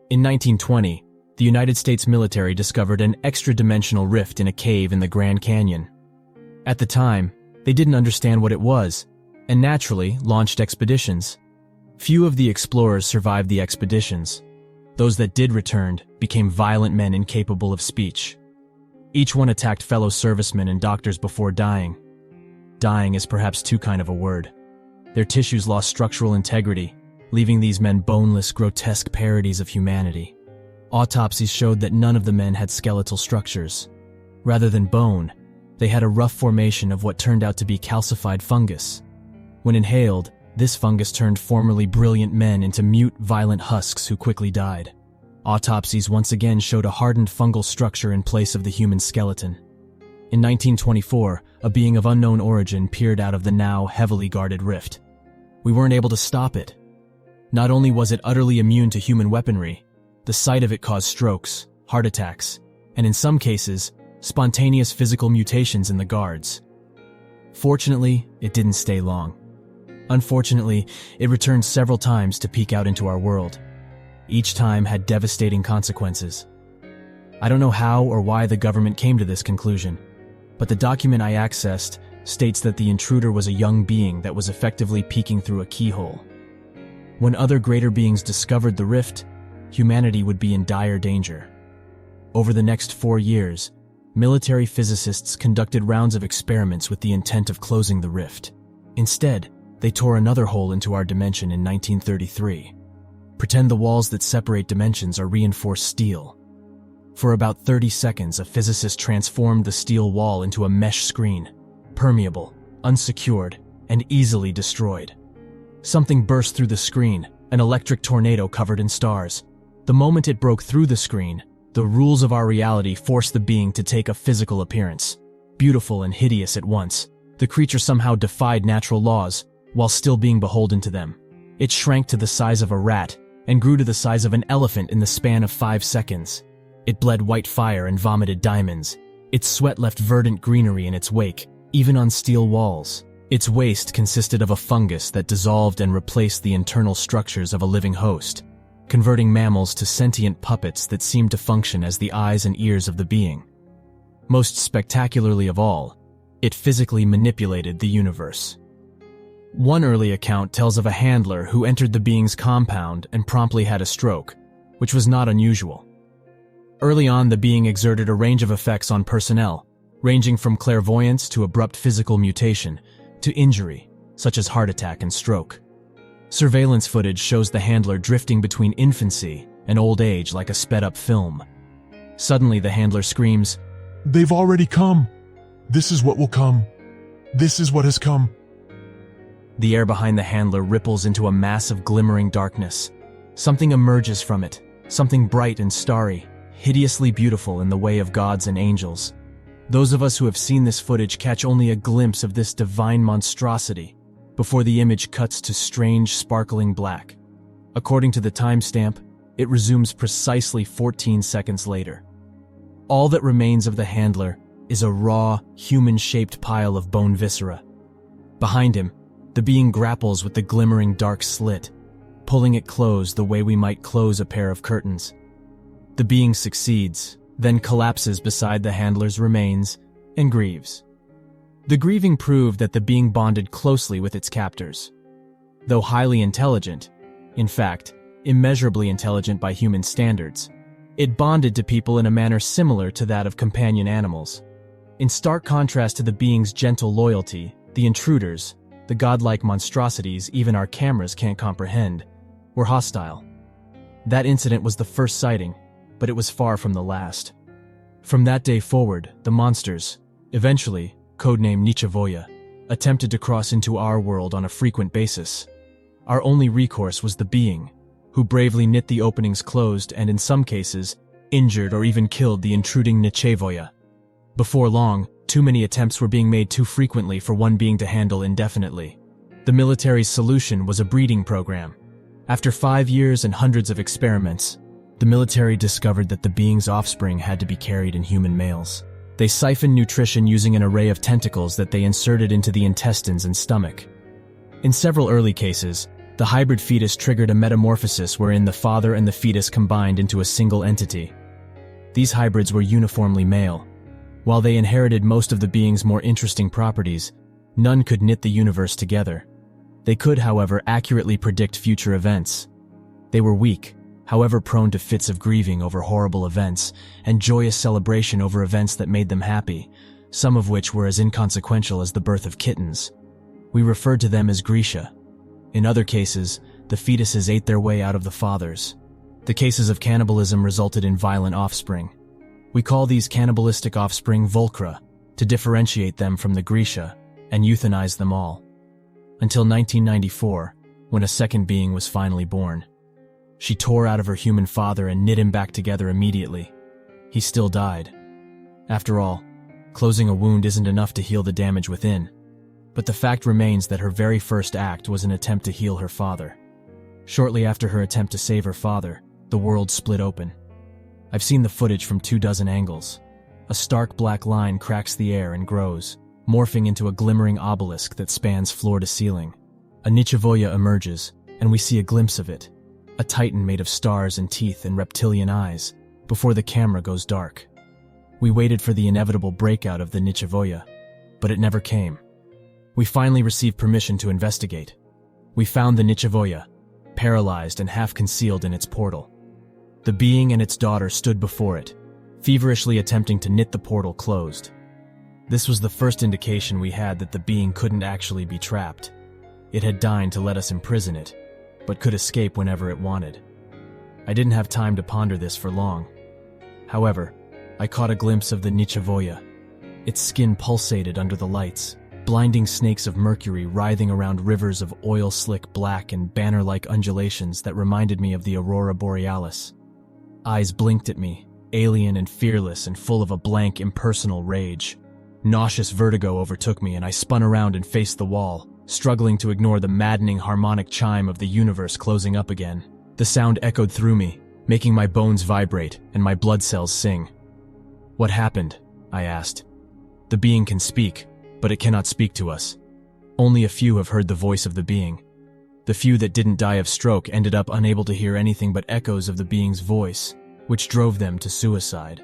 In 1920, the United States military discovered an extra-dimensional rift in a cave in the Grand Canyon. At the time, they didn't understand what it was, and naturally launched expeditions. Few of the explorers survived the expeditions. Those that did return became violent men incapable of speech. Each one attacked fellow servicemen and doctors before dying. Dying is perhaps too kind of a word. Their tissues lost structural integrity, leaving these men boneless, grotesque parodies of humanity. Autopsies showed that none of the men had skeletal structures. Rather than bone, they had a rough formation of what turned out to be calcified fungus. When inhaled, this fungus turned formerly brilliant men into mute, violent husks who quickly died. Autopsies once again showed a hardened fungal structure in place of the human skeleton. In 1924, a being of unknown origin peered out of the now heavily guarded rift. We weren't able to stop it. Not only was it utterly immune to human weaponry, the sight of it caused strokes, heart attacks, and in some cases, spontaneous physical mutations in the guards. Fortunately, it didn't stay long. Unfortunately, it returned several times to peek out into our world. Each time had devastating consequences. I don't know how or why the government came to this conclusion, but the document I accessed states that the intruder was a young being that was effectively peeking through a keyhole. When other greater beings discovered the rift, humanity would be in dire danger. Over the next 4 years, military physicists conducted rounds of experiments with the intent of closing the rift. Instead, they tore another hole into our dimension in 1933. Pretend the walls that separate dimensions are reinforced steel. For about 30 seconds, a physicist transformed the steel wall into a mesh screen, permeable, unsecured, and easily destroyed. Something burst through the screen, an electric tornado covered in stars. The moment it broke through the screen, the rules of our reality forced the being to take a physical appearance. Beautiful and hideous at once, the creature somehow defied natural laws, while still being beholden to them. It shrank to the size of a rat and grew to the size of an elephant in the span of 5 seconds. It bled white fire and vomited diamonds. Its sweat left verdant greenery in its wake, even on steel walls. Its waste consisted of a fungus that dissolved and replaced the internal structures of a living host, converting mammals to sentient puppets that seemed to function as the eyes and ears of the being. Most spectacularly of all, it physically manipulated the universe. One early account tells of a handler who entered the being's compound and promptly had a stroke, which was not unusual. Early on, the being exerted a range of effects on personnel, ranging from clairvoyance to abrupt physical mutation, to injury, such as heart attack and stroke. Surveillance footage shows the handler drifting between infancy and old age like a sped-up film. Suddenly, the handler screams, "They've already come. This is what will come. This is what has come." The air behind the handler ripples into a mass of glimmering darkness. Something emerges from it, something bright and starry, hideously beautiful in the way of gods and angels. Those of us who have seen this footage catch only a glimpse of this divine monstrosity before the image cuts to strange, sparkling black. According to the timestamp, it resumes precisely 14 seconds later. All that remains of the handler is a raw, human-shaped pile of bone viscera. Behind him, the being grapples with the glimmering dark slit, pulling it closed the way we might close a pair of curtains. The being succeeds, then collapses beside the handler's remains and grieves. The grieving proved that the being bonded closely with its captors. Though highly intelligent, in fact, immeasurably intelligent by human standards, it bonded to people in a manner similar to that of companion animals. In stark contrast to the being's gentle loyalty, the intruders, the godlike monstrosities even our cameras can't comprehend, were hostile. That incident was the first sighting, but it was far from the last. From that day forward, the monsters, eventually codenamed Nichevoya, attempted to cross into our world on a frequent basis. Our only recourse was the being, who bravely knit the openings closed and in some cases, injured or even killed the intruding Nichevoya. Before long, too many attempts were being made too frequently for one being to handle indefinitely. The military's solution was a breeding program. After 5 years and hundreds of experiments, the military discovered that the being's offspring had to be carried in human males. They siphoned nutrition using an array of tentacles that they inserted into the intestines and stomach. In several early cases, The hybrid fetus triggered a metamorphosis wherein the father and the fetus combined into a single entity. These hybrids were uniformly male. While they inherited most of the being's more interesting properties, none could knit the universe together. They could, however, accurately predict future events. They were weak, however prone to fits of grieving over horrible events and joyous celebration over events that made them happy, some of which were as inconsequential as the birth of kittens. We referred to them as Grisha. In other cases, the fetuses ate their way out of the fathers. The cases of cannibalism resulted in violent offspring. We call these cannibalistic offspring Volcra to differentiate them from the Grisha and euthanize them all. Until 1994, when a second being was finally born. She tore out of her human father and knit him back together immediately. He still died. After all, closing a wound isn't enough to heal the damage within. But the fact remains that her very first act was an attempt to heal her father. Shortly after her attempt to save her father, the world split open. I've seen the footage from 24 angles. A stark black line cracks the air and grows, morphing into a glimmering obelisk that spans floor to ceiling. A Nichevoya emerges, and we see a glimpse of it, a titan made of stars and teeth and reptilian eyes, before the camera goes dark. We waited for the inevitable breakout of the Nichevoya, but it never came. We finally received permission to investigate. We found the Nichevoya, paralyzed and half-concealed in its portal. The being and its daughter stood before it, feverishly attempting to knit the portal closed. This was the first indication we had that the being couldn't actually be trapped. It had deigned to let us imprison it, but could escape whenever it wanted. I didn't have time to ponder this for long. However, I caught a glimpse of the Nichevoya. Its skin pulsated under the lights, blinding snakes of mercury writhing around rivers of oil-slick black and banner-like undulations that reminded me of the aurora borealis. Eyes blinked at me, alien and fearless and full of a blank, impersonal rage. Nauseous vertigo overtook me and I spun around and faced the wall, struggling to ignore the maddening harmonic chime of the universe closing up again. The sound echoed through me, making my bones vibrate and my blood cells sing. "What happened?" I asked. "The being can speak, but it cannot speak to us. Only a few have heard the voice of the being. The few that didn't die of stroke ended up unable to hear anything but echoes of the being's voice, which drove them to suicide.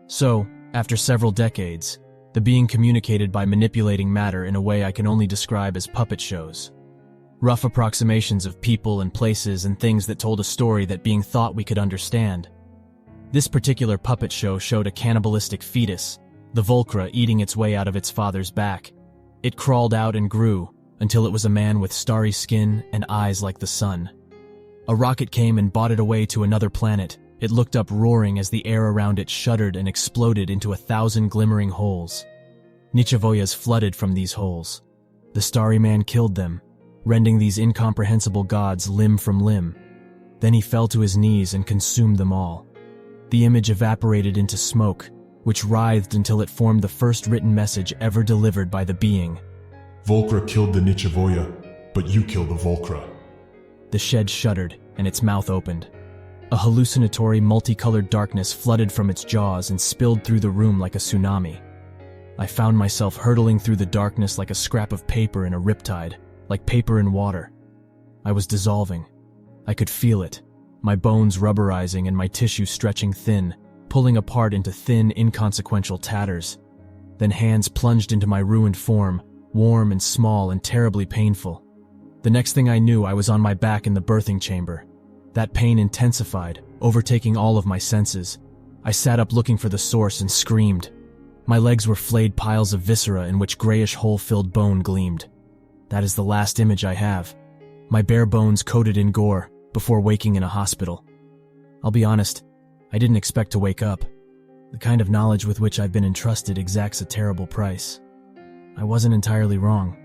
So, after several decades, the being communicated by manipulating matter in a way I can only describe as puppet shows. Rough approximations of people and places and things that told a story that being thought we could understand. This particular puppet show showed a cannibalistic fetus, the Volcra, eating its way out of its father's back. It crawled out and grew until it was a man with starry skin and eyes like the sun. A rocket came and bought it away to another planet. It looked up roaring as the air around it shuddered and exploded into 1,000 glimmering holes. Nichevoyas flooded from these holes. The starry man killed them, rending these incomprehensible gods limb from limb. Then he fell to his knees and consumed them all. The image evaporated into smoke, which writhed until it formed the first written message ever delivered by the being. Volcra killed the Nichevoya, but you killed the Volcra. The shed shuddered, and its mouth opened. A hallucinatory, multicolored darkness flooded from its jaws and spilled through the room like a tsunami. I found myself hurtling through the darkness like a scrap of paper in a riptide, like paper in water. I was dissolving. I could feel it, my bones rubberizing and my tissue stretching thin, pulling apart into thin, inconsequential tatters. Then hands plunged into my ruined form, warm and small and terribly painful. The next thing I knew, I was on my back in the birthing chamber. That pain intensified, overtaking all of my senses. I sat up looking for the source and screamed. My legs were flayed piles of viscera in which grayish hole-filled bone gleamed. That is the last image I have. My bare bones coated in gore, before waking in a hospital. I'll be honest, I didn't expect to wake up. The kind of knowledge with which I've been entrusted exacts a terrible price. I wasn't entirely wrong.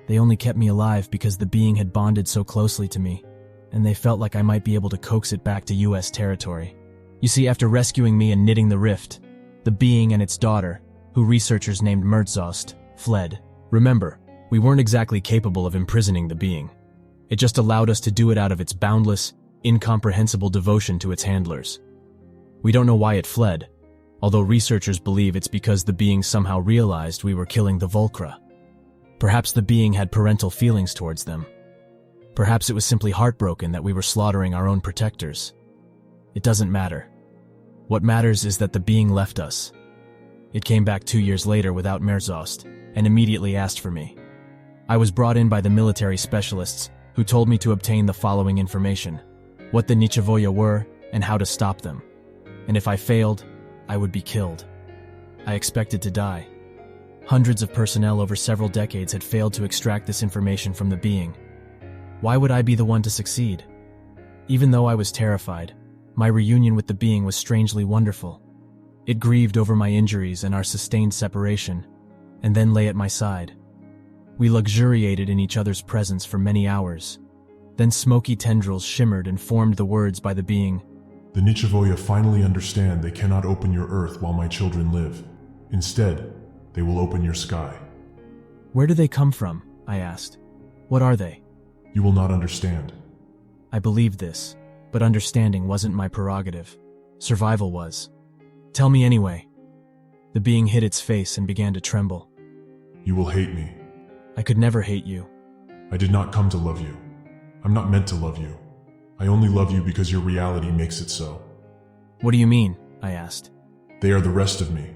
They only kept me alive because the being had bonded so closely to me, and they felt like I might be able to coax it back to US territory. You see, after rescuing me and knitting the rift, the being and its daughter, who researchers named Emergence, fled. Remember, we weren't exactly capable of imprisoning the being. It just allowed us to do it out of its boundless, incomprehensible devotion to its handlers. We don't know why it fled, although researchers believe it's because the being somehow realized we were killing the Volcra. Perhaps the being had parental feelings towards them. Perhaps it was simply heartbroken that we were slaughtering our own protectors. It doesn't matter. What matters is that the being left us. It came back 2 years later without Merzost and immediately asked for me. I was brought in by the military specialists who told me to obtain the following information: what the Nichevoya were and how to stop them. And if I failed, I would be killed. I expected to die. Hundreds of personnel over several decades had failed to extract this information from the being. Why would I be the one to succeed? Even though I was terrified, my reunion with the being was strangely wonderful. It grieved over my injuries and our sustained separation, and then lay at my side. We luxuriated in each other's presence for many hours. Then smoky tendrils shimmered and formed the words by the being. The Nichevoya finally understand they cannot open your earth while my children live. Instead, they will open your sky. Where do they come from? I asked. What are they? You will not understand. I believed this, but understanding wasn't my prerogative. Survival was. Tell me anyway. The being hid its face and began to tremble. You will hate me. I could never hate you. I did not come to love you. I'm not meant to love you. I only love you because your reality makes it so. What do you mean? I asked. They are the rest of me.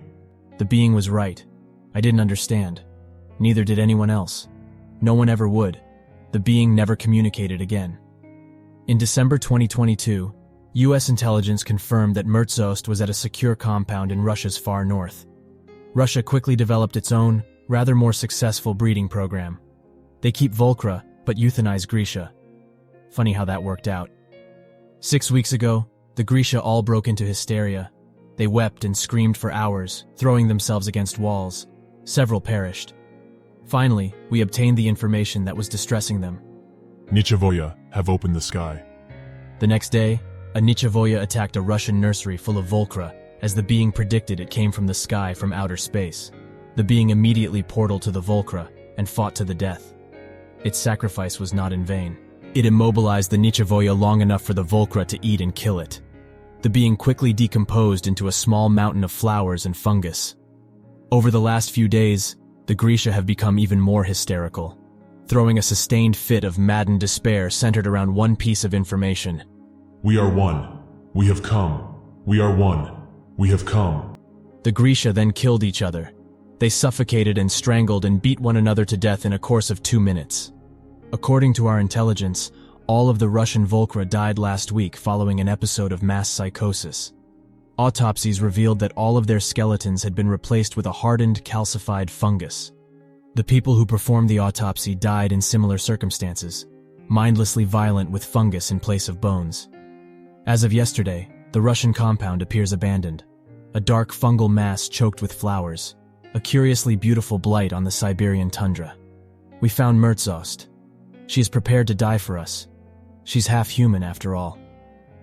The being was right. I didn't understand. Neither did anyone else. No one ever would. The being never communicated again. In December 2022, U.S. intelligence confirmed that Merzost was at a secure compound in Russia's far north. Russia quickly developed its own, rather more successful breeding program. They keep Volcra, but euthanize Grisha. Funny how that worked out. 6 weeks ago, the Grisha all broke into hysteria. They wept and screamed for hours, throwing themselves against walls. Several perished. Finally, we obtained the information that was distressing them. Nichevoya have opened the sky. The next day, a Nichevoya attacked a Russian nursery full of Volcra, as the being predicted it came from the sky from outer space. The being immediately portaled to the Volcra and fought to the death. Its sacrifice was not in vain. It immobilized the Nichevoya long enough for the Volcra to eat and kill it. The being quickly decomposed into a small mountain of flowers and fungus. Over the last few days, the Grisha have become even more hysterical, throwing a sustained fit of maddened despair centered around one piece of information. We are one. We have come. We are one. We have come. The Grisha then killed each other. They suffocated and strangled and beat one another to death in a course of 2 minutes. According to our intelligence, all of the Russian Volcra died last week following an episode of mass psychosis. Autopsies revealed that all of their skeletons had been replaced with a hardened, calcified fungus. The people who performed the autopsy died in similar circumstances, mindlessly violent with fungus in place of bones. As of yesterday, the Russian compound appears abandoned, a dark fungal mass choked with flowers, a curiously beautiful blight on the Siberian tundra. We found Merzost. She is prepared to die for us. She's half human after all.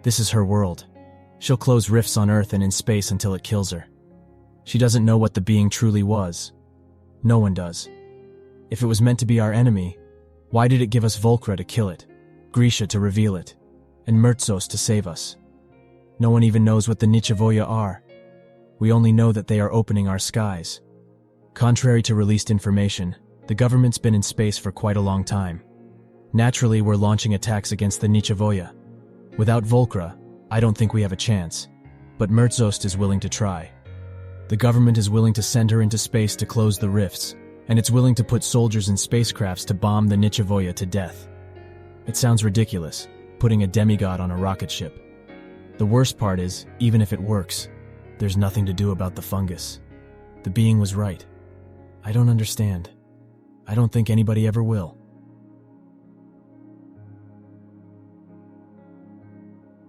This is her world. She'll close rifts on Earth and in space until it kills her. She doesn't know what the being truly was. No one does. If it was meant to be our enemy, why did it give us Volcra to kill it, Grisha to reveal it, and Merzost to save us? No one even knows what the Nichevoya are. We only know that they are opening our skies. Contrary to released information, the government's been in space for quite a long time. Naturally, we're launching attacks against the Nichevoya. Without Volcra, I don't think we have a chance, but Merzost is willing to try. The government is willing to send her into space to close the rifts, and it's willing to put soldiers in spacecrafts to bomb the Nichevoya to death. It sounds ridiculous, putting a demigod on a rocket ship. The worst part is, even if it works, there's nothing to do about the fungus. The being was right. I don't understand. I don't think anybody ever will.